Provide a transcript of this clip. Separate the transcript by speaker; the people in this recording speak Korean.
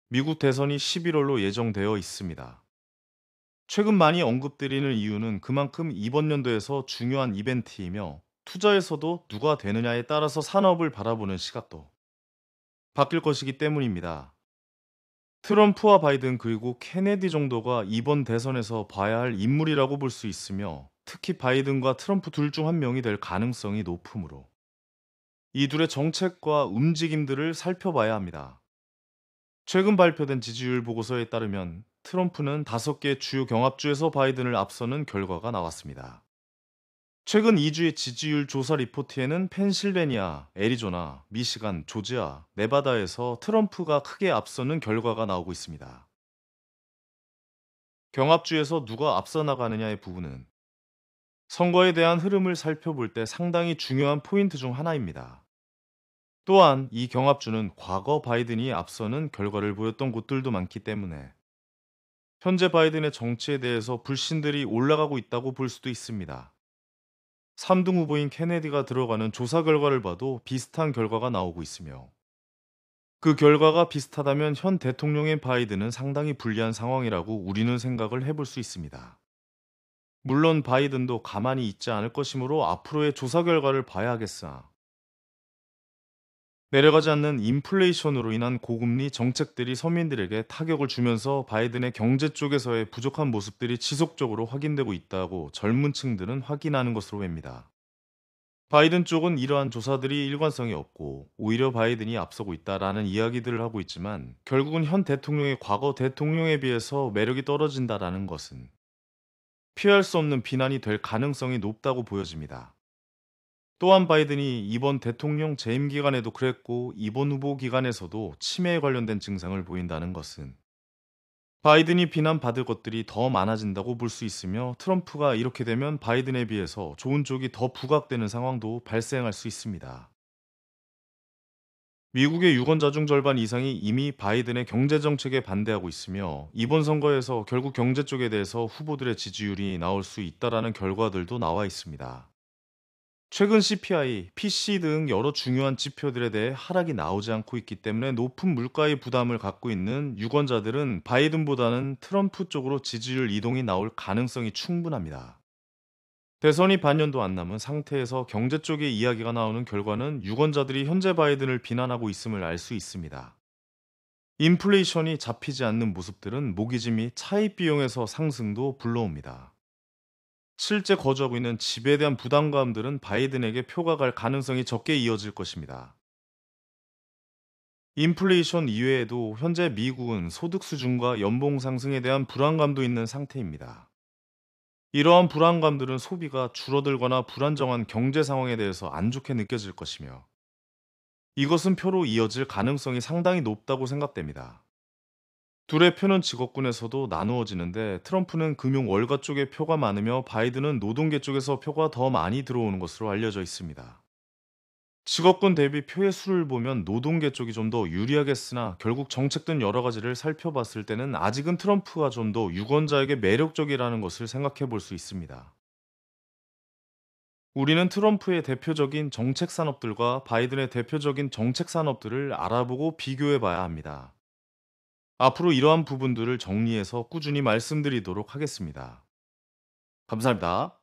Speaker 1: 미국 대선이 11월로 예정되어 있습니다. 최근 많이 언급드리는 이유는 그만큼 이번 연도에서 중요한 이벤트이며 투자에서도 누가 되느냐에 따라서 산업을 바라보는 시각도 바뀔 것이기 때문입니다. 트럼프와 바이든 그리고 케네디 정도가 이번 대선에서 봐야 할 인물이라고 볼 수 있으며 특히 바이든과 트럼프 둘 중 한 명이 될 가능성이 높으므로 이 둘의 정책과 움직임들을 살펴봐야 합니다. 최근 발표된 지지율 보고서에 따르면 트럼프는 5개 주요 경합주에서 바이든을 앞서는 결과가 나왔습니다. 최근 2주의 지지율 조사 리포트에는 펜실베니아, 애리조나, 미시간, 조지아, 네바다에서 트럼프가 크게 앞서는 결과가 나오고 있습니다. 경합주에서 누가 앞서 나가느냐의 부분은 선거에 대한 흐름을 살펴볼 때 상당히 중요한 포인트 중 하나입니다. 또한 이 경합주는 과거 바이든이 앞서는 결과를 보였던 곳들도 많기 때문에 현재 바이든의 정치에 대해서 불신들이 올라가고 있다고 볼 수도 있습니다. 3등 후보인 케네디가 들어가는 조사 결과를 봐도 비슷한 결과가 나오고 있으며 그 결과가 비슷하다면 현 대통령인 바이든은 상당히 불리한 상황이라고 우리는 생각을 해볼 수 있습니다. 물론 바이든도 가만히 있지 않을 것이므로 앞으로의 조사 결과를 봐야 하겠으나 내려가지 않는 인플레이션으로 인한 고금리 정책들이 서민들에게 타격을 주면서 바이든의 경제 쪽에서의 부족한 모습들이 지속적으로 확인되고 있다고 젊은 층들은 확인하는 것으로 봅니다. 바이든 쪽은 이러한 조사들이 일관성이 없고 오히려 바이든이 앞서고 있다라는 이야기들을 하고 있지만 결국은 현 대통령의 과거 대통령에 비해서 매력이 떨어진다라는 것은 피할 수 없는 비난이 될 가능성이 높다고 보여집니다. 또한 바이든이 이번 대통령 재임 기간에도 그랬고 이번 후보 기간에서도 치매에 관련된 증상을 보인다는 것은 바이든이 비난받을 것들이 더 많아진다고 볼 수 있으며 트럼프가 이렇게 되면 바이든에 비해서 좋은 쪽이 더 부각되는 상황도 발생할 수 있습니다. 미국의 유권자 중 절반 이상이 이미 바이든의 경제 정책에 반대하고 있으며 이번 선거에서 결국 경제 쪽에 대해서 후보들의 지지율이 나올 수 있다라는 결과들도 나와 있습니다. 최근 CPI, PC 등 여러 중요한 지표들에 대해 하락이 나오지 않고 있기 때문에 높은 물가의 부담을 갖고 있는 유권자들은 바이든보다는 트럼프 쪽으로 지지율 이동이 나올 가능성이 충분합니다. 대선이 반년도 안 남은 상태에서 경제 쪽의 이야기가 나오는 결과는 유권자들이 현재 바이든을 비난하고 있음을 알 수 있습니다. 인플레이션이 잡히지 않는 모습들은 모기지 및 차입 비용에서 상승도 불러옵니다. 실제 거주하고 있는 집에 대한 부담감들은 바이든에게 표가 갈 가능성이 적게 이어질 것입니다. 인플레이션 이외에도 현재 미국은 소득 수준과 연봉 상승에 대한 불안감도 있는 상태입니다. 이러한 불안감들은 소비가 줄어들거나 불안정한 경제 상황에 대해서 안 좋게 느껴질 것이며 이것은 표로 이어질 가능성이 상당히 높다고 생각됩니다. 둘의 표는 직업군에서도 나누어지는데 트럼프는 금융 월가 쪽에 표가 많으며 바이든은 노동계 쪽에서 표가 더 많이 들어오는 것으로 알려져 있습니다. 직업군 대비 표의 수를 보면 노동계 쪽이 좀 더 유리하겠으나 결국 정책 등 여러 가지를 살펴봤을 때는 아직은 트럼프가 좀 더 유권자에게 매력적이라는 것을 생각해 볼 수 있습니다. 우리는 트럼프의 대표적인 정책 산업들과 바이든의 대표적인 정책 산업들을 알아보고 비교해 봐야 합니다. 앞으로 이러한 부분들을 정리해서 꾸준히 말씀드리도록 하겠습니다. 감사합니다.